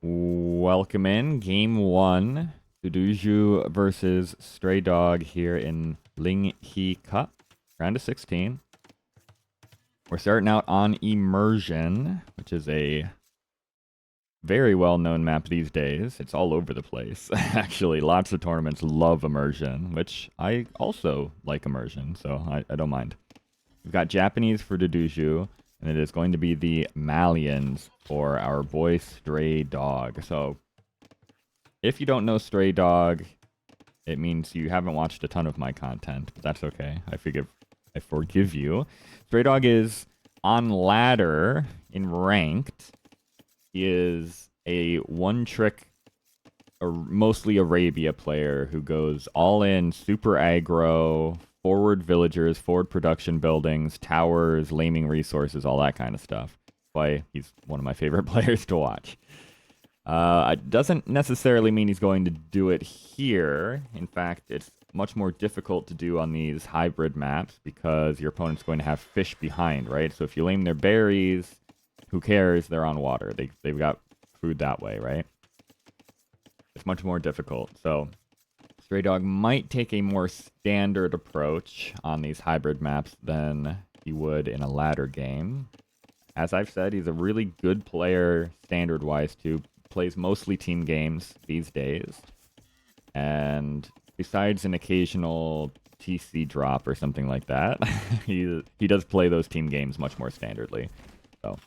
Welcome in game one. Duduzhu versus Straydog here in LingHe Cup. Round of 16. We're starting out on Immersion, which is a very well-known map these days. It's all over the place. Actually, lots of tournaments love Immersion, which I also like Immersion, so I don't mind. We've got Japanese for Duduzhu, and it is going to be the Malians for our boy Straydog. So, if you don't know Straydog, it means you haven't watched a ton of my content, but that's okay. I forgive you. Straydog is on ladder in ranked. He is a one-trick, mostly Arabia player who goes all in, super aggro, forward villagers, forward production buildings, towers, laming resources, all that kind of stuff. Why he's one of my favorite players to watch. It doesn't necessarily mean he's going to do it here. In fact, it's much more difficult to do on these hybrid maps because your opponent's going to have fish behind, right? So if you lame their berries, who cares? They're on water. They've got food that way, right? It's much more difficult. So Straydog might take a more standard approach on these hybrid maps than he would in a ladder game. As I've said, he's a really good player standard-wise too. Plays mostly team games these days. And besides an occasional TC drop or something like that, he does play those team games much more standardly. So,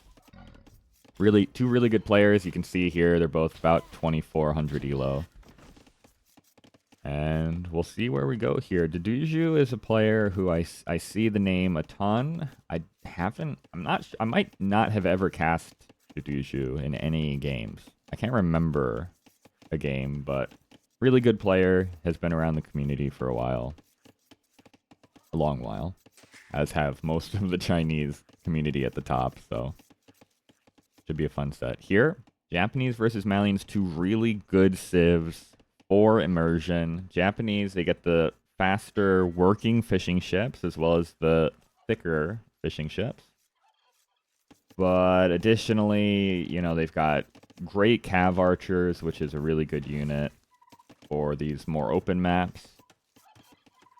two really good players. You can see here they're both about 2400 elo. And we'll see where we go here. Duduzhu is a player who I see the name a ton. I might not have ever cast Duduzhu in any games. I can't remember a game, but really good player, has been around the community for a while. A long while. As have most of the Chinese community at the top, so should be a fun set. Here, Japanese versus Malians, two really good civs for Immersion. Japanese, they get the faster working fishing ships as well as the thicker fishing ships. But additionally, you know, they've got great cav archers, which is a really good unit for these more open maps.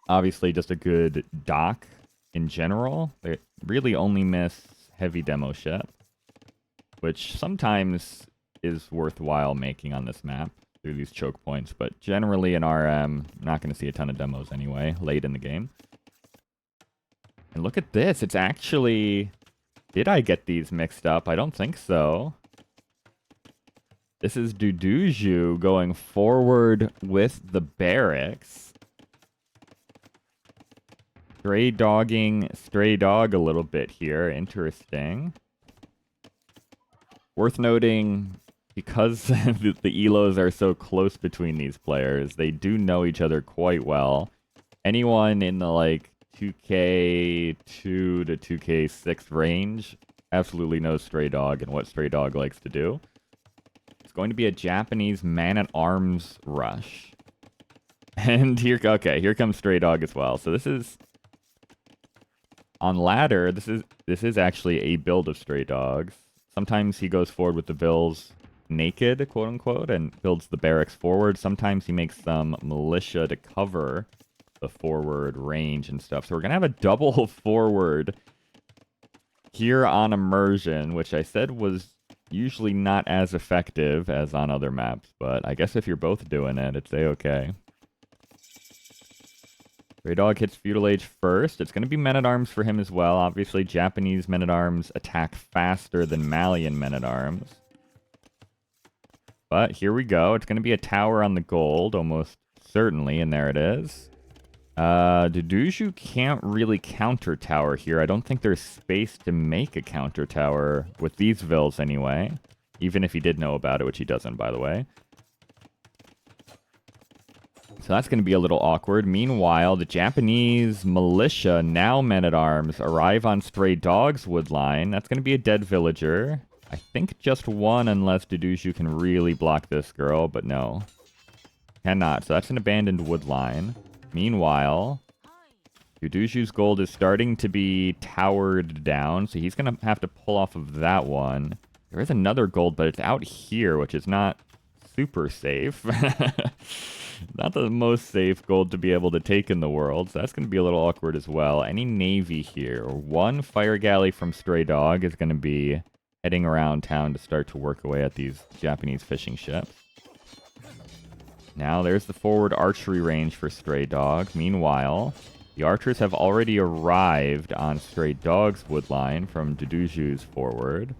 Obviously, just a good dock in general. They really only miss heavy demo ship, which sometimes is worthwhile making on this map through these choke points, but generally in RM, not going to see a ton of demos anyway, late in the game. And look at this, it's actually... Did I get these mixed up? I don't think so. This is Duduzhu going forward with the barracks. Straydog a little bit here, interesting. Worth noting, because the elos are so close between these players, they do know each other quite well. Anyone in the like 2k2 to 2k6 range absolutely knows Straydog and what Straydog likes to do. It's going to be a Japanese man-at-arms rush. And here comes Straydog as well. So this is on ladder. This is actually a build of Straydogs. Sometimes he goes forward with the vills naked, quote unquote, and builds the barracks forward. Sometimes he makes some militia to cover the forward range and stuff. So we're gonna have a double forward here on Immersion, which I said was usually not as effective as on other maps, but I guess if you're both doing it, it's a-okay. Straydog hits Feudal Age first. It's going to be Men-at-Arms for him as well. Obviously, Japanese Men-at-Arms attack faster than Malian Men-at-Arms. But here we go. It's going to be a tower on the gold, almost certainly, and there it is. Duduzhu can't really counter tower here. I don't think there's space to make a counter tower with these vills anyway. Even if he did know about it, which he doesn't, by the way. So that's going to be a little awkward. Meanwhile, the Japanese militia, now men-at-arms, arrive on Straydog's wood line. That's going to be a dead villager. I think just one, unless Duduzhu can really block this girl, but no. Cannot. So that's an abandoned wood line. Meanwhile, Duduzhu's gold is starting to be towered down, so he's going to have to pull off of that one. There is another gold, but it's out here, which is not super safe. Not the most safe gold to be able to take in the world, so that's going to be a little awkward as well. Any navy here? One fire galley from Straydog is going to be heading around town to start to work away at these Japanese fishing ships. Now there's the forward archery range for Straydog. Meanwhile, the archers have already arrived on Straydog's woodline from Duduzhu's forward.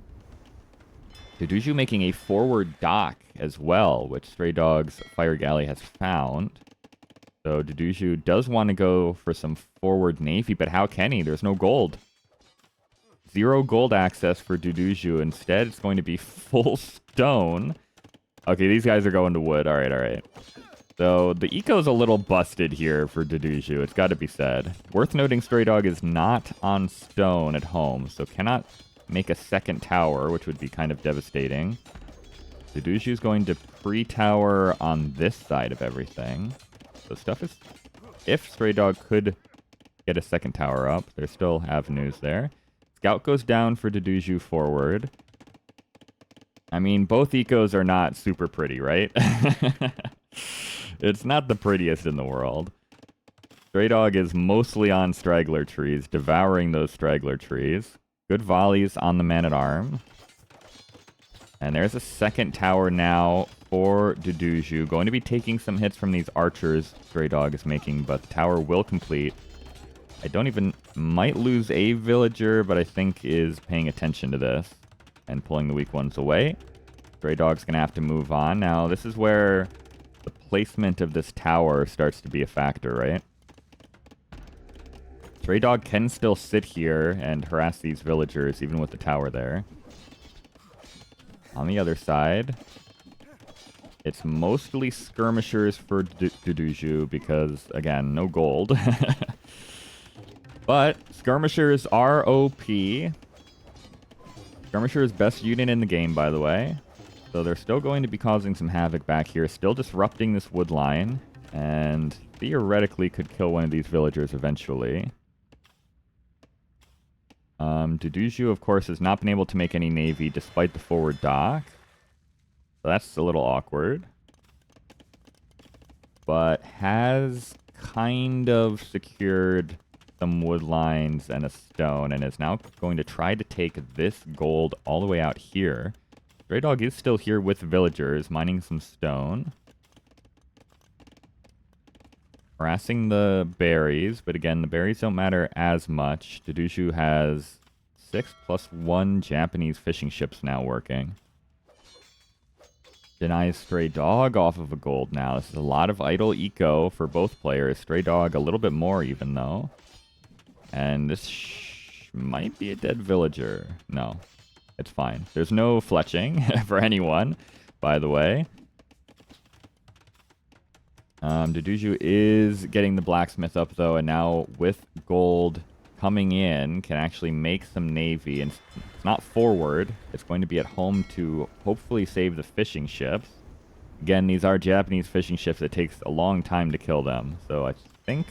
Duduzhu making a forward dock as well, which Straydog's fire galley has found. So Duduzhu does want to go for some forward navy, but how can he? There's no gold. 0 gold access for Duduzhu. Instead, it's going to be full stone. Okay, these guys are going to wood. All right, all right. So the eco's a little busted here for Duduzhu, it's got to be said. Worth noting, Straydog is not on stone at home, so cannot make a second tower, which would be kind of devastating. Duduzhu's going to pre-tower on this side of everything. So stuff is... If Straydog could get a second tower up, there's still avenues there. Scout goes down for Duduzhu forward. I mean, both ecos are not super pretty, right? It's not the prettiest in the world. Straydog is mostly on straggler trees, devouring those straggler trees. Good volleys on the man-at-arm. And there's a second tower now for Duduzhu. Going to be taking some hits from these archers Straydog is making, but the tower will complete. I don't even... Might lose a villager, but I think is paying attention to this and pulling the weak ones away. Straydog's going to have to move on. Now, this is where the placement of this tower starts to be a factor, right? Straydog can still sit here and harass these villagers, even with the tower there. On the other side, it's mostly skirmishers for Duduzhu because, again, no gold. But skirmishers are OP. Skirmisher is best unit in the game, by the way. So they're still going to be causing some havoc back here, still disrupting this wood line, and theoretically could kill one of these villagers eventually. Duduzhu, of course, has not been able to make any navy despite the forward dock. So that's a little awkward. But has kind of secured some wood lines and a stone, and is now going to try to take this gold all the way out here. Straydog is still here with villagers, mining some stone. Harassing the berries, but again, the berries don't matter as much. Duduzhu has 6 + 1 Japanese fishing ships now working. Denies Straydog off of a gold now. This is a lot of idle eco for both players. Straydog a little bit more even, though. And this might be a dead villager. No, it's fine. There's no fletching for anyone, by the way. Duduzhu is getting the blacksmith up, though, and now with gold coming in, can actually make some navy. And it's not forward. It's going to be at home to hopefully save the fishing ships. Again, these are Japanese fishing ships. It takes a long time to kill them. So I think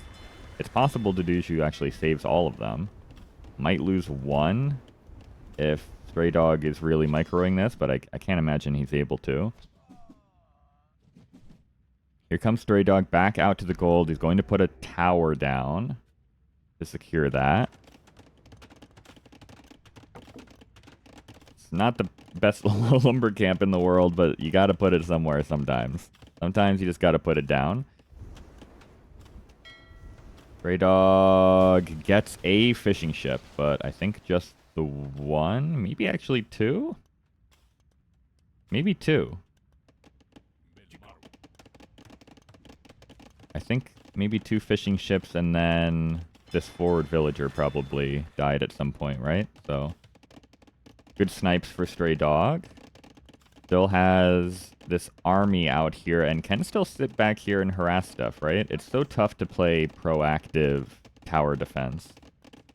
it's possible Duduzhu actually saves all of them. Might lose one if Straydog is really microing this, but I can't imagine he's able to. Here comes Straydog back out to the gold. He's going to put a tower down to secure that. It's not the best lumber camp in the world, but you got to put it somewhere sometimes. Sometimes you just got to put it down. Straydog gets a fishing ship, but I think just the one? Maybe actually 2? Maybe 2. I think maybe 2 fishing ships, and then this forward villager probably died at some point, right? So, good snipes for Straydog. Still has this army out here, and can still sit back here and harass stuff, right? It's so tough to play proactive tower defense.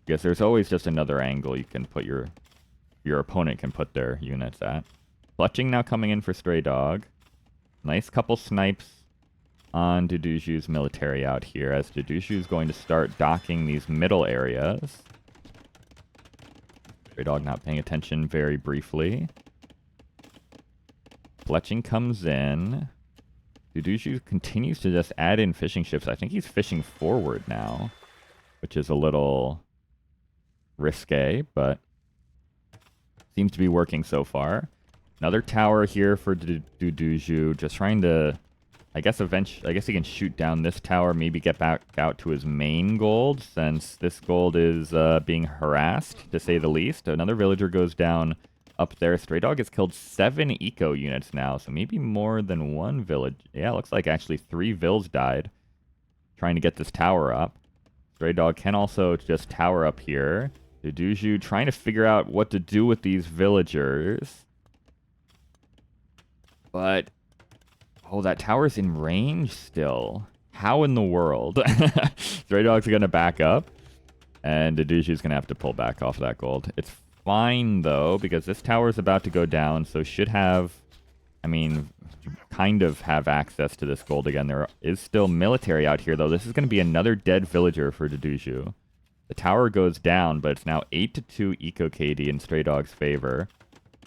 Because there's always just another angle you can put your opponent can put their units at. Fletching now coming in for Straydog. Nice couple snipes on Duduzhu's military out here, as Duduzhu is going to start docking these middle areas. Straydog not paying attention very briefly. Fletching comes in. Duduzhu continues to just add in fishing ships. I think he's fishing forward now, which is a little risque, but seems to be working so far. Another tower here for Duduzhu, just trying to, I guess he can shoot down this tower, maybe get back out to his main gold, since this gold is being harassed, to say the least. Another villager goes down up there. Straydog has killed 7 eco units now, so maybe more than one village. Yeah, it looks like actually 3 vills died trying to get this tower up. Straydog can also just tower up here. Duduzhu trying to figure out what to do with these villagers. But, oh, that tower's in range still. How in the world? Straydog's going to back up, and Duduzhu's going to have to pull back off that gold. It's fine, though, because this tower is about to go down, so should have, I mean, kind of have access to this gold again. There is still military out here, though. This is going to be another dead villager for Duduzhu. The tower goes down, but it's now 8-2 Eco KD in Straydog's favor.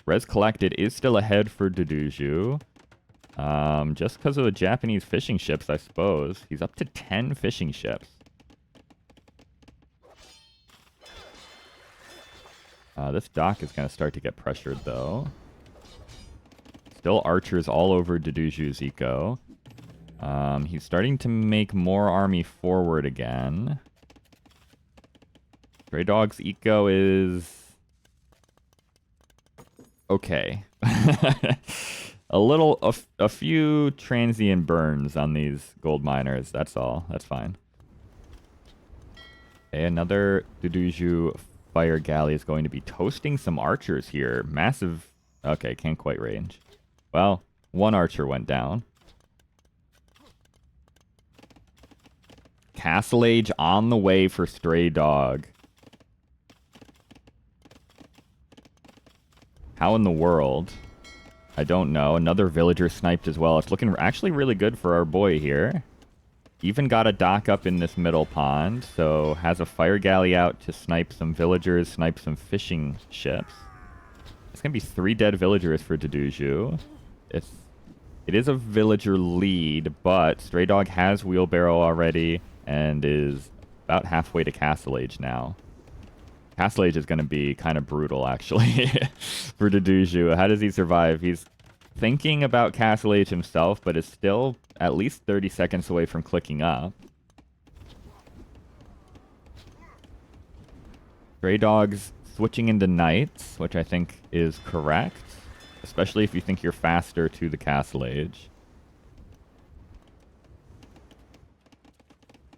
Res collected is still ahead for Duduzhu. Just because of the Japanese fishing ships, I suppose. He's up to 10 fishing ships. This dock is going to start to get pressured, though. Still archers all over Duduzhu's eco. He's starting to make more army forward again. Straydog's eco is okay. A few transient burns on these gold miners. That's all. That's fine. Okay, another Duduzhu fire galley is going to be toasting some archers here. Massive. Okay, can't quite range. Well, one archer went down. Castle Age on the way for Straydog. How in the world? I don't know. Another villager sniped as well. It's looking actually really good for our boy here. Even got a dock up in this middle pond, so has a fire galley out to snipe some villagers, snipe some fishing ships. It's going to be 3 dead villagers for Duduzhu. It is a villager lead, but Straydog has wheelbarrow already and is about halfway to Castle Age now. Castle Age is going to be kind of brutal, actually, for Duduzhu. How does he survive? He's thinking about Castle Age himself, but is still at least 30 seconds away from clicking up. Straydog's switching into knights, which I think is correct, especially if you think you're faster to the Castle Age.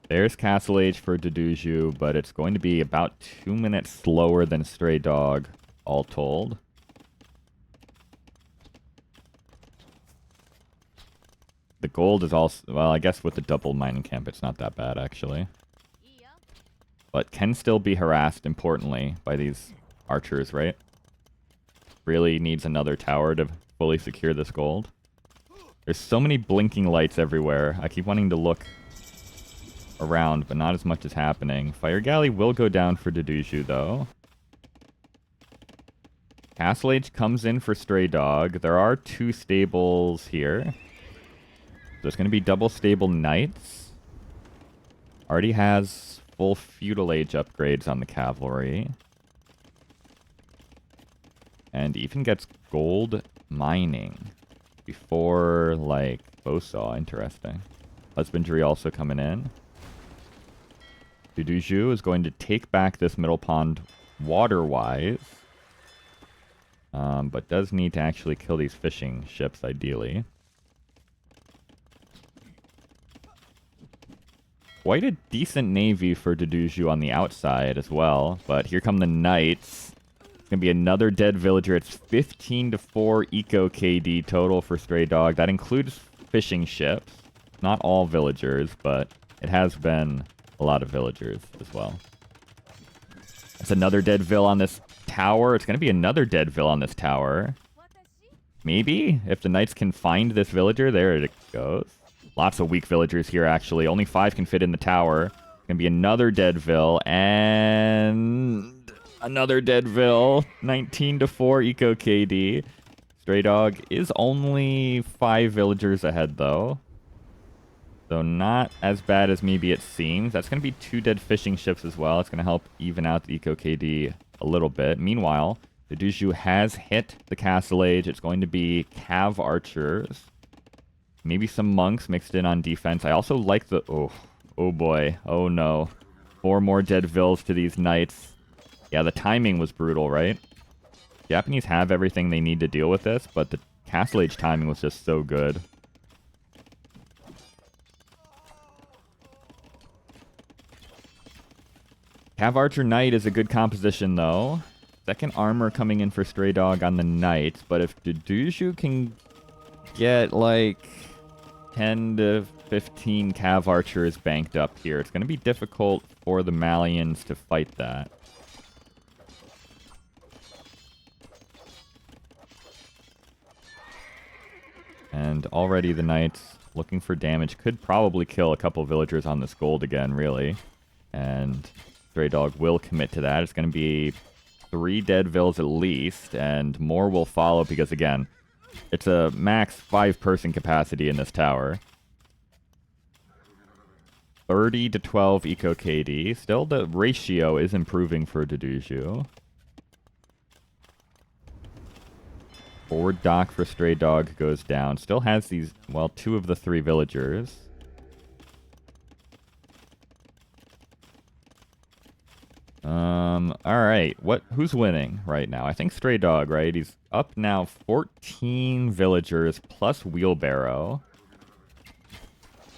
There's Castle Age for Duduzhu, but it's going to be about 2 minutes slower than Straydog, all told. The gold is also, well, I guess with the double mining camp, it's not that bad, actually. But can still be harassed, importantly, by these archers, right? Really needs another tower to fully secure this gold. There's so many blinking lights everywhere. I keep wanting to look around, but not as much is happening. Fire Galley will go down for Duduzhu, though. Castle Age comes in for Straydog. There are 2 stables here. There's going to be double stable knights. Already has full feudal age upgrades on the cavalry. And even gets gold mining before, like, Bowsaw. Interesting. Husbandry also coming in. Duduzhu is going to take back this middle pond water-wise. But does need to actually kill these fishing ships, ideally. Quite a decent navy for Duduzhu on the outside as well. But here come the knights. It's going to be another dead villager. It's 15-4 Eco KD total for Straydog. That includes fishing ships. Not all villagers, but it has been a lot of villagers as well. It's another dead vill on this tower. It's going to be another dead vill on this tower. Maybe? If the knights can find this villager. There it goes. Lots of weak villagers here, actually. Only 5 can fit in the tower. Gonna be another dead vill. And another dead vill. 19-4 Eco KD. Straydog is only 5 villagers ahead, though. So not as bad as maybe it seems. That's going to be 2 dead fishing ships as well. It's going to help even out the Eco KD a little bit. Meanwhile, Duduzhu has hit the Castle Age. It's going to be Cav Archers. Maybe some monks mixed in on defense. I also like the... Oh boy. Oh no. 4 more dead vills to these knights. Yeah, the timing was brutal, right? Japanese have everything they need to deal with this, but the Castle Age timing was just so good. Cav Archer Knight is a good composition, though. Second armor coming in for Straydog on the Knight, but if Duduzhu can get, like, 10 to 15 Cav Archers banked up here, it's going to be difficult for the Malians to fight that. And already the Knights looking for damage. Could probably kill a couple villagers on this gold again, really. And Straydog will commit to that. It's going to be 3 dead vills at least, and more will follow because, again, it's a max 5-person capacity in this tower. 30 to 12 Eco KD. Still, the ratio is improving for Duduzhu. Forward dock for Straydog goes down. Still has these, well, 2 of the 3 villagers. Alright. Who's winning right now? I think Straydog, right? He's up now 14 villagers plus wheelbarrow.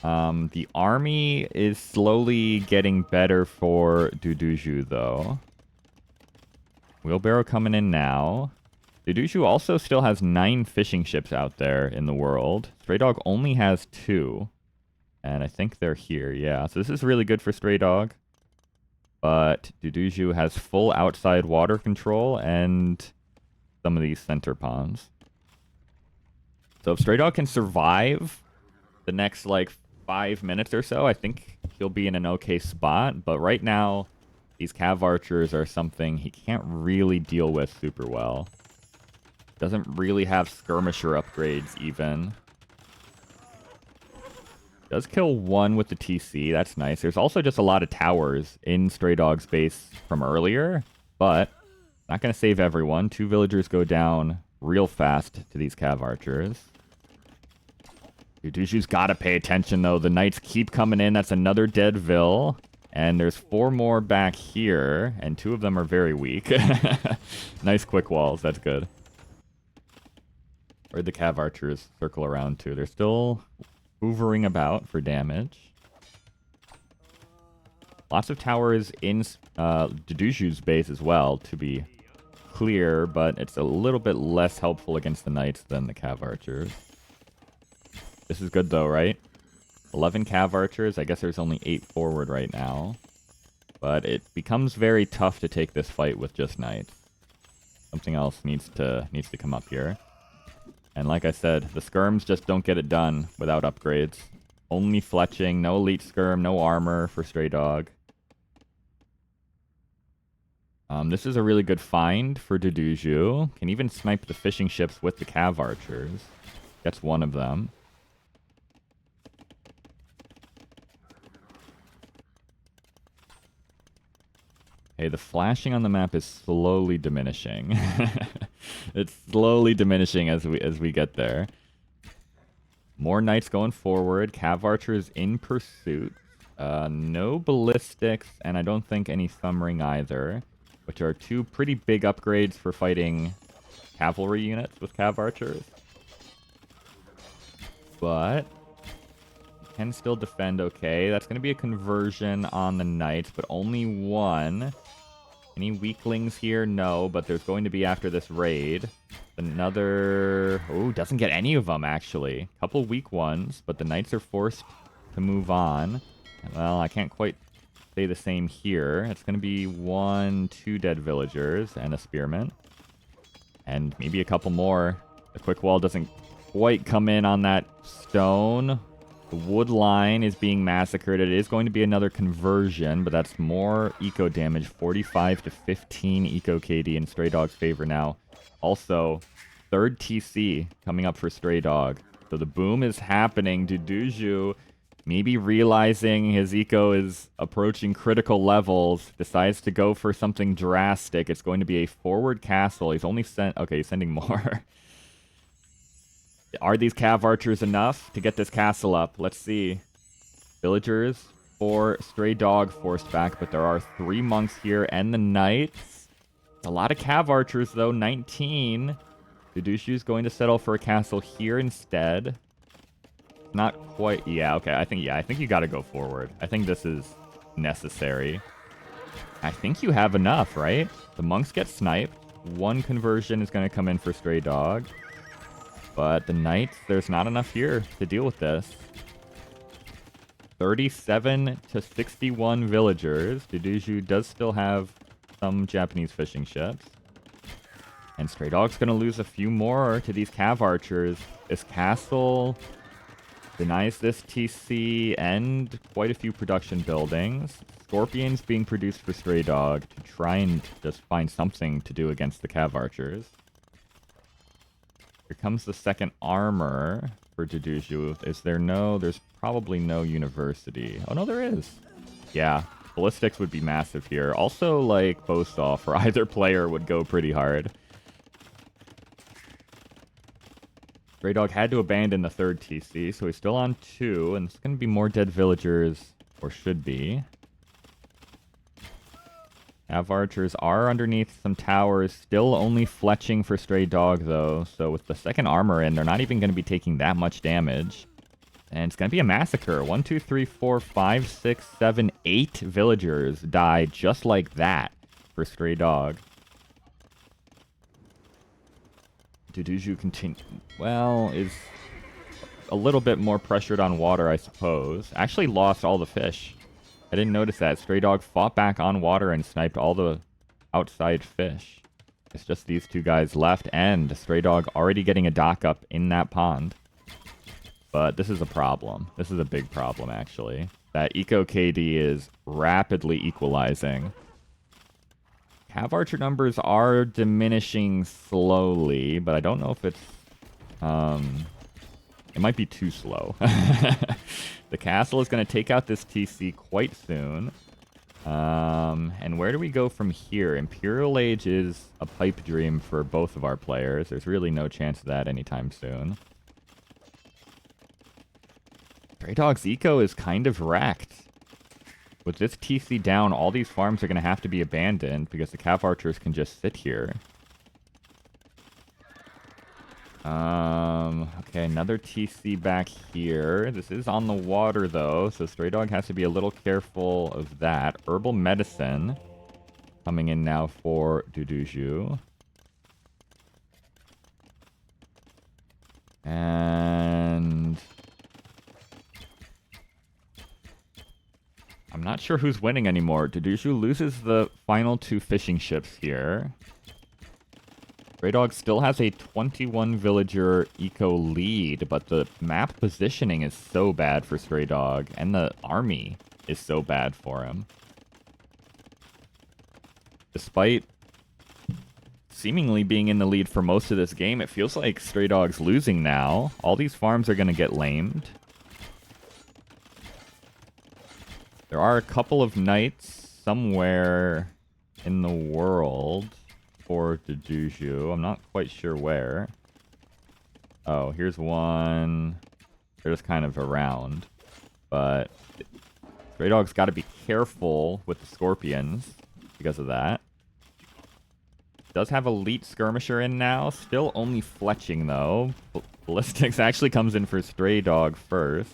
The army is slowly getting better for Duduzhu, though. Wheelbarrow coming in now. Duduzhu also still has 9 fishing ships out there in the world. Straydog only has 2. And I think they're here, yeah. So this is really good for Straydog. But Duduzhu has full outside water control and some of these center ponds. So if Straydog can survive the next, like, 5 minutes or so, I think he'll be in an okay spot. But right now, these Cav Archers are something he can't really deal with super well. Doesn't really have skirmisher upgrades, even. Does kill 1 with the TC. That's nice. There's also just a lot of towers in Straydog's base from earlier, but not going to save everyone. 2 villagers go down real fast to these Cav Archers. Duduzhu's got to pay attention, though. The Knights keep coming in. That's another dead vill. And there's 4 more back here, and 2 of them are very weak. Nice quick walls. That's good. Where'd the Cav Archers circle around to? They're still hoovering about for damage. Lots of towers in Duduzhu's base as well, to be clear, but it's a little bit less helpful against the Knights than the Cav Archers. This is good, though, right? 11 Cav Archers. I guess there's only 8 forward right now. But it becomes very tough to take this fight with just Knights. Something else needs to come up here. And like I said, the skirms just don't get it done without upgrades. Only fletching, no elite skirm, no armor for Straydog. This is a really good find for Duduzhu. Can even snipe the fishing ships with the Cav Archers. Gets 1 of them. Hey, the flashing on the map is slowly diminishing. It's slowly diminishing as we get there. More Knights going forward. Cav Archers in pursuit. No ballistics, and I don't think any thumbring either, which are 2 pretty big upgrades for fighting cavalry units with Cav Archers. But can still defend okay. That's going to be a conversion on the Knights, but only 1. Any weaklings here? No, but there's going to be after this raid. Another... Oh, doesn't get any of them, actually. Couple weak ones, but the Knights are forced to move on. Well, I can't quite say the same here. It's going to be 1, 2 dead villagers and a spearman. And maybe a couple more. The quick wall doesn't quite come in on that stone. The wood line is being massacred. It is going to be another conversion, but that's more eco damage. 45 to 15 eco KD in Straydog's favor now. Also, Third TC coming up for Straydog. So the boom is happening. Duduzhu, maybe realizing his eco is approaching critical levels, decides to go for something drastic. It's going to be a forward castle. He's only sent... Okay, he's sending more. Are these cav archers enough to get this castle up? Let's see. Villagers for Straydog forced back, but there are 3 monks here and the knights. A lot of cav archers, though. 19. Duduzhu's going to settle for a castle here instead. Not quite. Yeah, okay. I think you got to go forward. I think this is necessary. I think you have enough, right? The monks get sniped. 1 conversion is going to come in for Straydog. But the knights, there's not enough here to deal with this. 37 to 61 villagers. Duduzhu does still have some Japanese fishing ships. And Straydog's going to lose a few more to these cav archers. This castle denies this TC and quite a few production buildings. Scorpions being produced for Straydog to try and just find something to do against the cav archers. Here comes the second armor for Duduzhu. There's probably no university. Oh, no, there is. Yeah, ballistics would be massive here. Also, like, Bowsaw for either player would go pretty hard. Straydog had to abandon the third TC, so he's still on 2, and it's going to be more dead villagers, or should be. Cav archers are underneath some towers, still only fletching for Straydog, though, so with the second armor in, they're not even going to be taking that much damage. And it's going to be a massacre. 1, 2, 3, 4, 5, 6, 7, 8 villagers die just like that for Straydog. Duduzhu is a little bit more pressured on water, I suppose. Actually lost all the fish. I didn't notice that. Straydog fought back on water and sniped all the outside fish. It's just these 2 guys left, and Straydog already getting a dock up in that pond. But this is a problem. This is a big problem, actually. That Eco KD is rapidly equalizing. Cav archer numbers are diminishing slowly, but I don't know if it's... it might be too slow. The castle is going to take out this TC quite soon. And where do we go from here? Imperial Age is a pipe dream for both of our players. There's really no chance of that anytime soon. Straydog's eco is kind of wrecked. With this TC down, all these farms are going to have to be abandoned because the cav archers can just sit here. Okay, another TC back here. This is on the water, though, so Straydog has to be a little careful of that. Herbal medicine coming in now for Duduzhu. And... I'm not sure who's winning anymore. Duduzhu loses the final 2 fishing ships here. Straydog still has a 21 villager eco lead, but the map positioning is so bad for Straydog, and the army is so bad for him. Despite seemingly being in the lead for most of this game, it feels like Straydog's losing now. All these farms are going to get lamed. There are a couple of knights somewhere in the world for Duduzhu. I'm not quite sure where. Oh, here's one. They're just kind of around. But Straydog's got to be careful with the scorpions because of that. Does have elite skirmisher in now. Still only fletching, though. Ballistics actually comes in for Straydog first.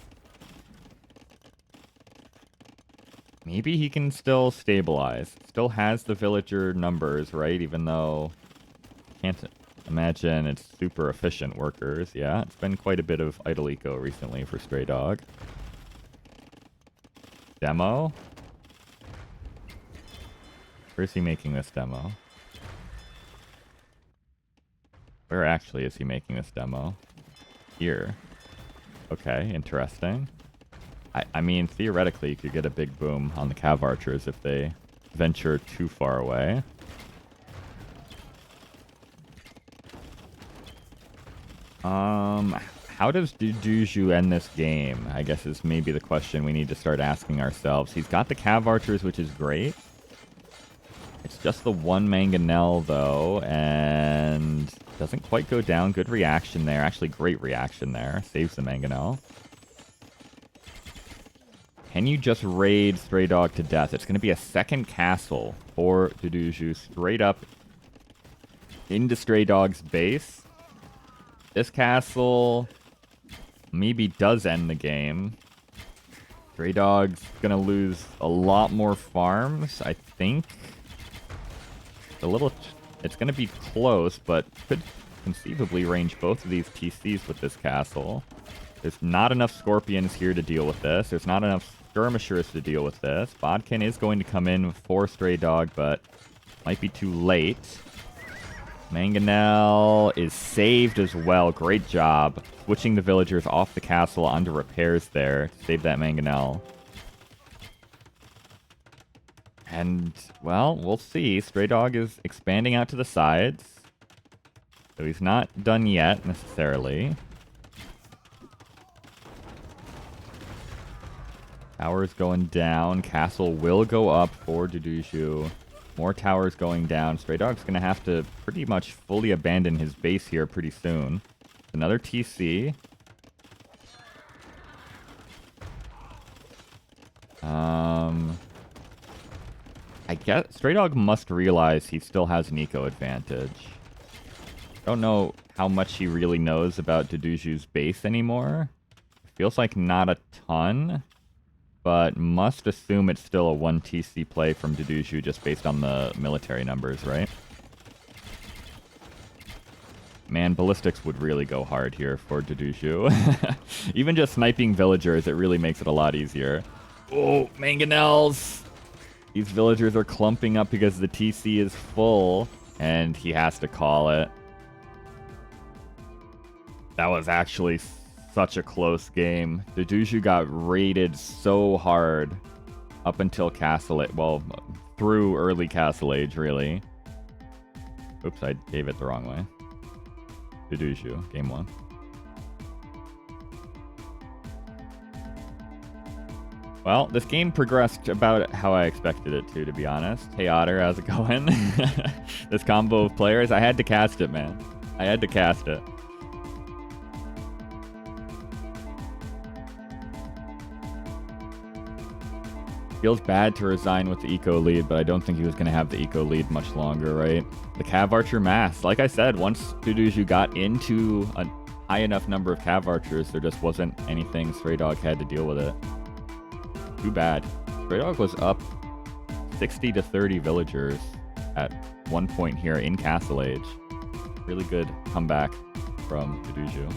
Maybe he can still stabilize. Still has the villager numbers, right? Even though can't imagine it's super efficient workers. Yeah, it's been quite a bit of idle eco recently for Straydog. Demo? Where is he making this demo? Where actually is he making this demo? Here. Okay, interesting. I mean, theoretically, you could get a big boom on the cav archers if they venture too far away. How does Duduzhu end this game? I guess is maybe the question we need to start asking ourselves. He's got the Cav Archers, which is great. It's just the one Mangonel, though, and doesn't quite go down. Good reaction there. Actually, great reaction there. Saves the Mangonel. Can you just raid Straydog to death? It's going to be a second castle for Duduzhu, straight up into Straydog's base. This castle maybe does end the game. Straydog's going to lose a lot more farms, I think. It's going to be close, but could conceivably range both of these TCs with this castle. There's not enough Scorpions here to deal with this. There's not enough Skirmishers to deal with this. Bodkin is going to come in for Straydog, but might be too late. Mangonel is saved as well. Great job. Switching the villagers off the castle onto repairs there to save that Mangonel. And, well, we'll see. Straydog is expanding out to the sides. So he's not done yet, necessarily. Towers going down. Castle will go up for Duduzhu. More towers going down. Straydog's going to have to pretty much fully abandon his base here pretty soon. Another TC. I guess Straydog must realize he still has an eco advantage. Don't know how much he really knows about Duduzhu's base anymore. Feels like not a ton, but must assume it's still a 1 TC play from Duduzhu just based on the military numbers, right? Man, ballistics would really go hard here for Duduzhu. Even just sniping villagers, it really makes it a lot easier. Oh, Mangonels! These villagers are clumping up because the TC is full, and he has to call it. That was actually such a close game. Duduzhu got raided so hard up until Castle Age. Well, through early Castle Age, really. Oops, I gave it the wrong way. Duduzhu, game 1. Well, this game progressed about how I expected it to be honest. Hey Otter, how's it going? This combo of players, I had to cast it, man. I had to cast it. Feels bad to resign with the eco lead, but I don't think he was going to have the eco lead much longer, right? The Cav Archer mass. Like I said, once Duduzhu got into a high enough number of Cav Archers, there just wasn't anything Straydog had to deal with it. Too bad. Straydog was up 60 to 30 villagers at one point here in Castle Age. Really good comeback from Duduzhu.